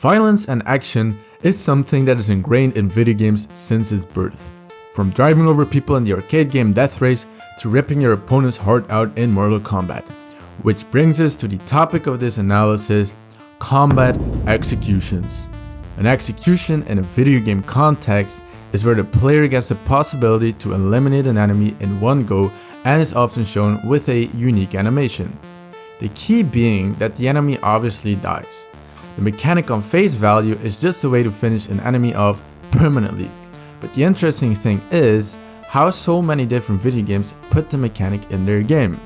Violence and action is something that is ingrained in video games since its birth. From driving over people in the arcade game Death Race to ripping your opponent's heart out in Mortal Kombat. Which brings us to the topic of this analysis, combat executions. An execution in a video game context is where the player gets the possibility to eliminate an enemy in one go and is often shown with a unique animation. The key being that the enemy obviously dies. The mechanic on face value is just a way to finish an enemy off permanently. But the interesting thing is how so many different video games put the mechanic in their game.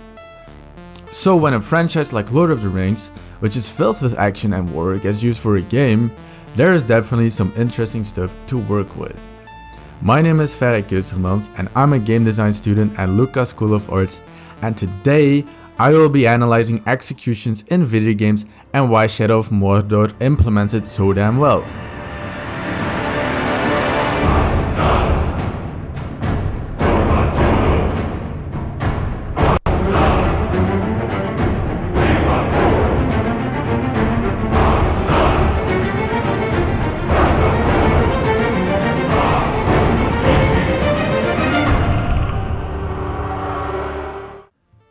So when a franchise like Lord of the Rings, which is filled with action and war, gets used for a game, there is definitely some interesting stuff to work with. My name is Ferry Keusermans and I'm a game design student at Lucas School of Arts, and today I will be analyzing executions in video games and why Shadow of Mordor implements it so damn well.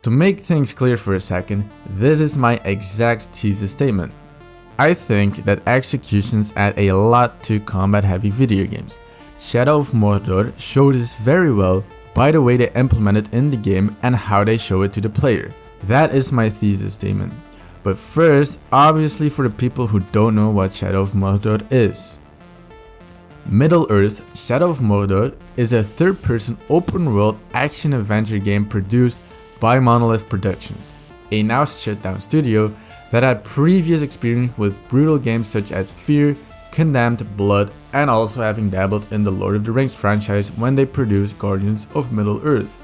To make things clear for a second, this is my exact thesis statement. I think that executions add a lot to combat-heavy video games. Shadow of Mordor showed this very well by the way they implement it in the game and how they show it to the player. That is my thesis statement. But first, obviously for the people who don't know what Shadow of Mordor is. Middle-earth Shadow of Mordor is a third-person open-world action-adventure game produced by Monolith Productions, a now shut down studio that had previous experience with brutal games such as Fear, Condemned, Blood, and also having dabbled in the Lord of the Rings franchise when they produced Guardians of Middle-earth.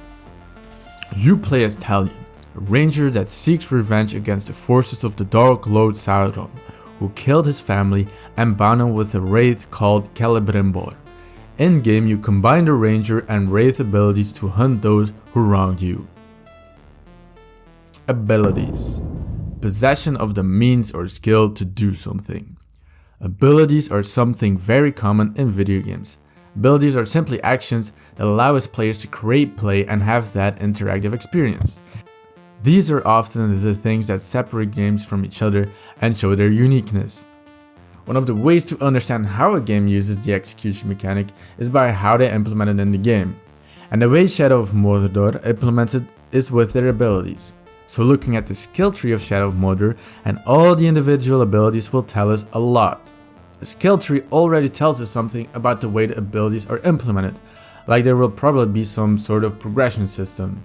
You play as Talion, a ranger that seeks revenge against the forces of the Dark Lord Sauron, who killed his family and bound him with a wraith called Celebrimbor. In game, you combine the ranger and wraith abilities to hunt those who wronged you. Abilities. Possession of the means or skill to do something. Abilities are something very common in video games. Abilities are simply actions that allow us players to create play and have that interactive experience. These are often the things that separate games from each other and show their uniqueness. One of the ways to understand how a game uses the execution mechanic is by how they implement it in the game. And the way Shadow of Mordor implements it is with their abilities. So looking at the skill tree of Shadow of Mordor and all the individual abilities will tell us a lot. The skill tree already tells us something about the way the abilities are implemented, like there will probably be some sort of progression system.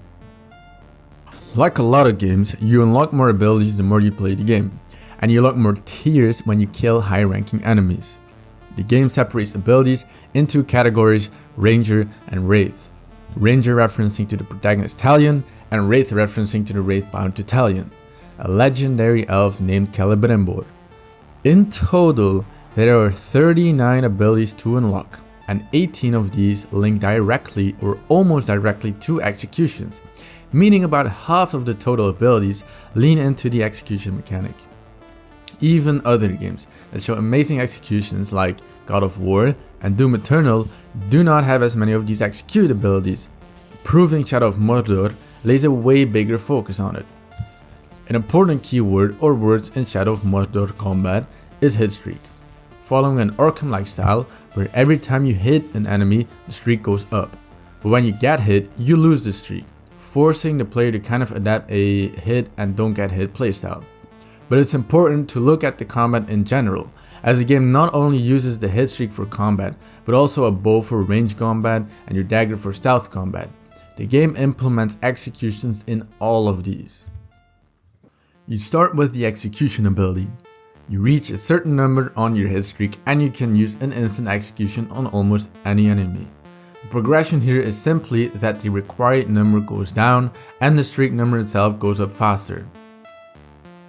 Like a lot of games, you unlock more abilities the more you play the game, and you unlock more tiers when you kill high ranking enemies. The game separates abilities into categories Ranger and Wraith. Ranger referencing to the protagonist Talion, and Wraith referencing to the wraith bound to Talion, a legendary elf named Celebrimbor. In total, there are 39 abilities to unlock, and 18 of these link directly or almost directly to executions, meaning about half of the total abilities lean into the execution mechanic. Even other games that show amazing executions like God of War and Doom Eternal do not have as many of these execute abilities, proving Shadow of Mordor lays a way bigger focus on it. An important keyword or words in Shadow of Mordor combat is hit streak, following an Arkham-like style where every time you hit an enemy the streak goes up, but when you get hit you lose the streak, forcing the player to kind of adapt a hit and don't get hit playstyle. But it's important to look at the combat in general, as the game not only uses the hit streak for combat, but also a bow for range combat and your dagger for stealth combat. The game implements executions in all of these. You start with the execution ability. You reach a certain number on your hit streak and you can use an instant execution on almost any enemy. The progression here is simply that the required number goes down and the streak number itself goes up faster.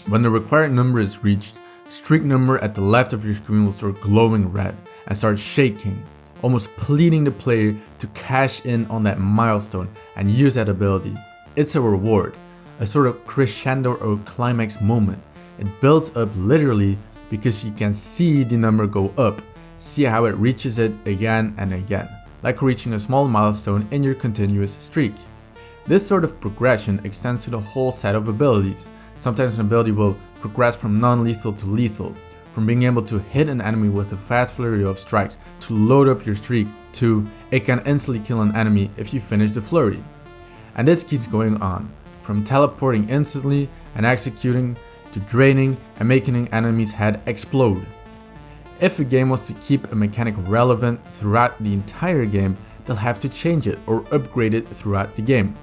When the required number is reached, the streak number at the left of your screen will start glowing red and start shaking, almost pleading the player to cash in on that milestone and use that ability. It's a reward, a sort of crescendo or climax moment. It builds up literally because you can see the number go up, see how it reaches it again and again, like reaching a small milestone in your continuous streak. This sort of progression extends to the whole set of abilities. Sometimes an ability will progress from non-lethal to lethal, from being able to hit an enemy with a fast flurry of strikes to load up your streak to it can instantly kill an enemy if you finish the flurry. And this keeps going on, from teleporting instantly and executing to draining and making an enemy's head explode. If a game wants to keep a mechanic relevant throughout the entire game, they'll have to change it or upgrade it throughout the game.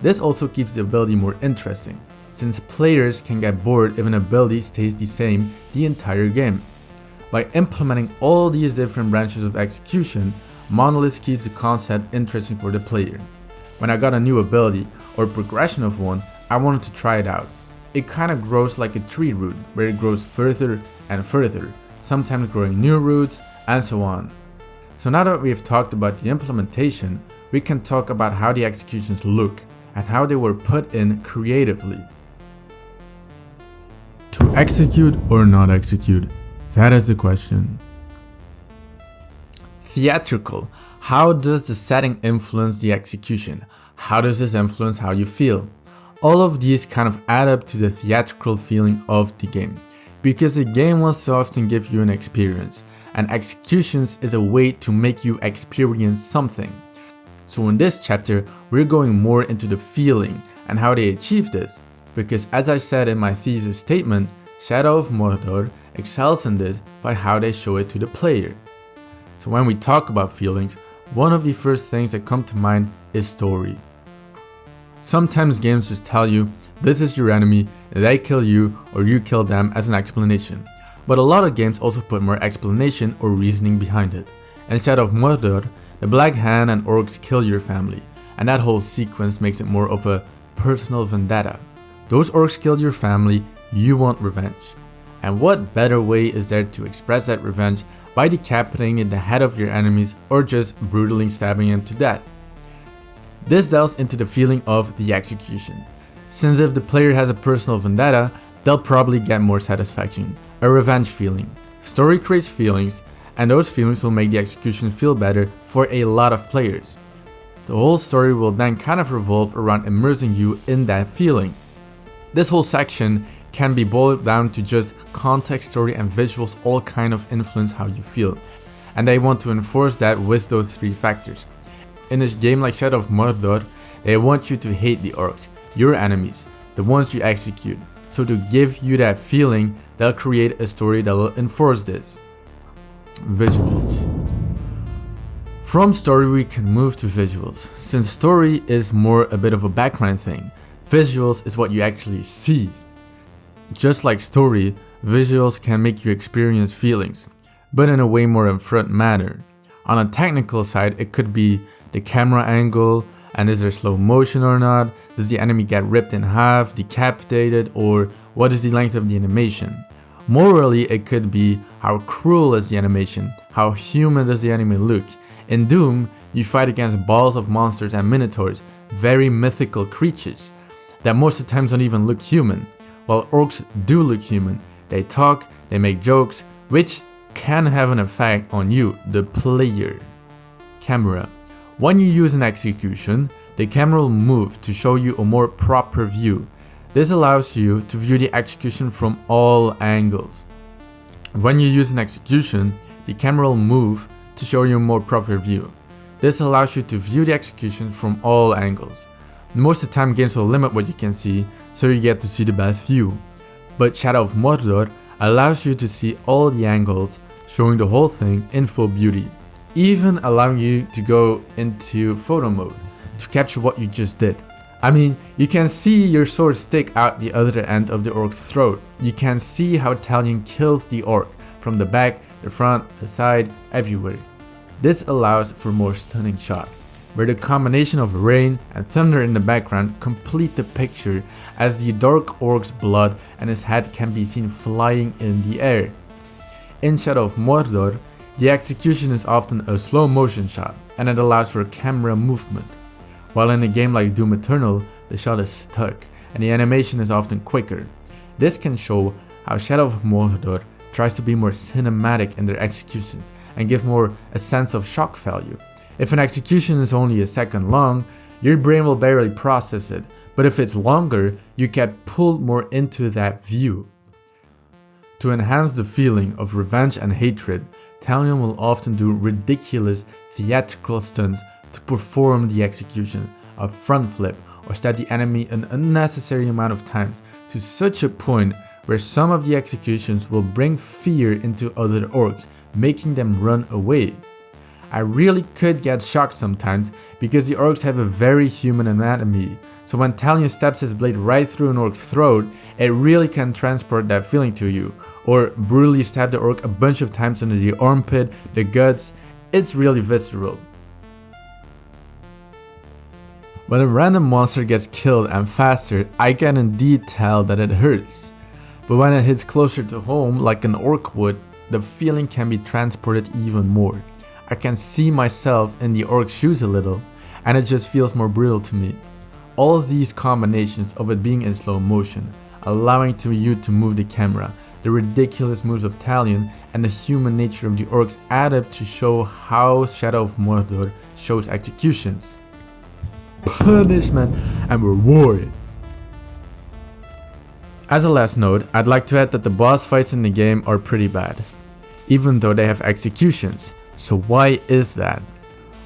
This also keeps the ability more interesting, since players can get bored if an ability stays the same the entire game. By implementing all these different branches of execution, Monolith keeps the concept interesting for the player. When I got a new ability or progression of one, I wanted to try it out. It kinda grows like a tree root, where it grows further and further, sometimes growing new roots and so on. So now that we've talked about the implementation, we can talk about how the executions look and how they were put in creatively. To execute or not execute? That is the question. Theatrical. How does the setting influence the execution? How does this influence how you feel? All of these kind of add up to the theatrical feeling of the game, because the game will so often give you an experience, and executions is a way to make you experience something. So in this chapter, we're going more into the feeling and how they achieve this, because as I said in my thesis statement, Shadow of Mordor excels in this by how they show it to the player. So when we talk about feelings, one of the first things that come to mind is story. Sometimes games just tell you, this is your enemy, they kill you or you kill them as an explanation. But a lot of games also put more explanation or reasoning behind it. In Shadow of Mordor, the Black Hand and orcs kill your family, and that whole sequence makes it more of a personal vendetta. Those orcs killed your family, you want revenge. And what better way is there to express that revenge by decapitating the head of your enemies or just brutally stabbing them to death? This delves into the feeling of the execution, since if the player has a personal vendetta, they'll probably get more satisfaction, a revenge feeling. Story creates feelings, and those feelings will make the execution feel better for a lot of players. The whole story will then kind of revolve around immersing you in that feeling. This whole section can be boiled down to just context, story and visuals all kind of influence how you feel, and they want to enforce that with those three factors. In a game like Shadow of Mordor, they want you to hate the orcs, your enemies, the ones you execute. So to give you that feeling, they'll create a story that will enforce this. Visuals. From story we can move to visuals. Since story is more a bit of a background thing, visuals is what you actually see. Just like story, visuals can make you experience feelings, but in a way more upfront manner. On a technical side, it could be the camera angle, and is there slow motion or not, does the enemy get ripped in half, decapitated, or what is the length of the animation. Morally, it could be how cruel is the animation, how human does the enemy look. In Doom, you fight against balls of monsters and minotaurs, very mythical creatures, that most of the times don't even look human. While orcs do look human, they talk, they make jokes, which can have an effect on you, the player. Camera. When you use an execution, the camera will move to show you a more proper view. This allows you to view the execution from all angles. When you use an execution, the camera will move to show you a more proper view. This allows you to view the execution from all angles. Most of the time games will limit what you can see, so you get to see the best view. But Shadow of Mordor allows you to see all the angles, showing the whole thing in full beauty. Even allowing you to go into photo mode to capture what you just did. I mean, you can see your sword stick out the other end of the orc's throat. You can see how Talion kills the orc from the back, the front, the side, everywhere. This allows for a more stunning shot, where the combination of rain and thunder in the background complete the picture, as the dark orc's blood and his head can be seen flying in the air. In Shadow of Mordor, the execution is often a slow motion shot, and it allows for camera movement. While in a game like Doom Eternal, the shot is stuck, and the animation is often quicker. This can show how Shadow of Mordor tries to be more cinematic in their executions and give more a sense of shock value. If an execution is only a second long, your brain will barely process it, but if it's longer, you get pulled more into that view. To enhance the feeling of revenge and hatred, Talion will often do ridiculous theatrical stunts to perform the execution, a front flip, or stab the enemy an unnecessary amount of times to such a point where some of the executions will bring fear into other orcs, making them run away. I really could get shocked sometimes because the orcs have a very human anatomy, so when Talion stabs his blade right through an orc's throat, it really can transport that feeling to you. Or brutally stab the orc a bunch of times under the armpit, the guts, it's really visceral. When a random monster gets killed and faster, I can indeed tell that it hurts. But when it hits closer to home, like an orc would, the feeling can be transported even more. I can see myself in the orc's shoes a little, and it just feels more brutal to me. All of these combinations of it being in slow motion, allowing you to move the camera, the ridiculous moves of Talion, and the human nature of the orcs add up to show how Shadow of Mordor shows executions. Punishment and reward. As a last note, I'd like to add that the boss fights in the game are pretty bad, even though they have executions. So why is that?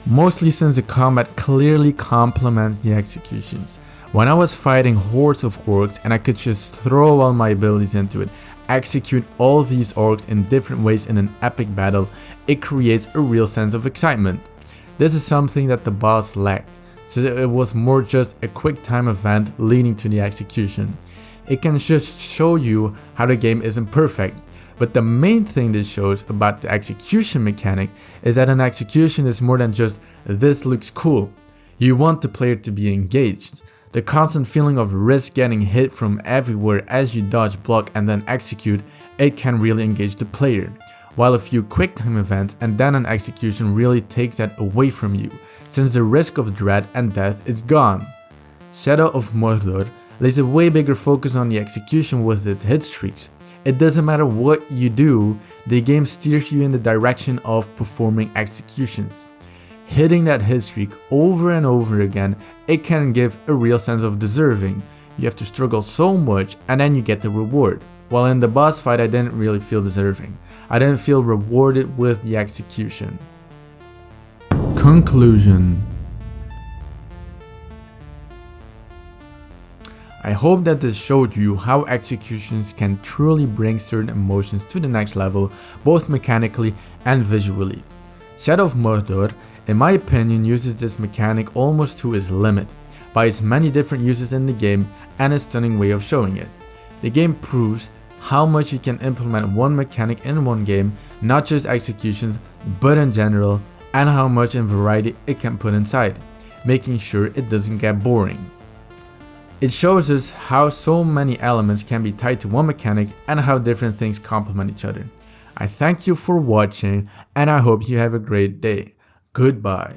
Mostly since the combat clearly complements the executions. When I was fighting hordes of orcs and I could just throw all my abilities into it, execute all these orcs in different ways in an epic battle, it creates a real sense of excitement. This is something that the boss lacked, so it was more just a quick time event leading to the execution. It can just show you how the game isn't perfect, but the main thing this shows about the execution mechanic is that an execution is more than just "this looks cool." You want the player to be engaged. The constant feeling of risk getting hit from everywhere as you dodge, block and then execute, it can really engage the player. While a few quick time events and then an execution really takes that away from you, since the risk of dread and death is gone. Shadow of Mordor lays a way bigger focus on the execution with its hit streaks. It doesn't matter what you do, the game steers you in the direction of performing executions. Hitting that hit streak over and over again, it can give a real sense of deserving. You have to struggle so much and then you get the reward. While in the boss fight I didn't really feel deserving. I didn't feel rewarded with the execution. Conclusion. I hope that this showed you how executions can truly bring certain emotions to the next level, both mechanically and visually. Shadow of Mordor, in my opinion, uses this mechanic almost to its limit, by its many different uses in the game and its stunning way of showing it. The game proves how much you can implement one mechanic in one game, not just executions, but in general, and how much in variety it can put inside, making sure it doesn't get boring. It shows us how so many elements can be tied to one mechanic and how different things complement each other. I thank you for watching and I hope you have a great day. Goodbye.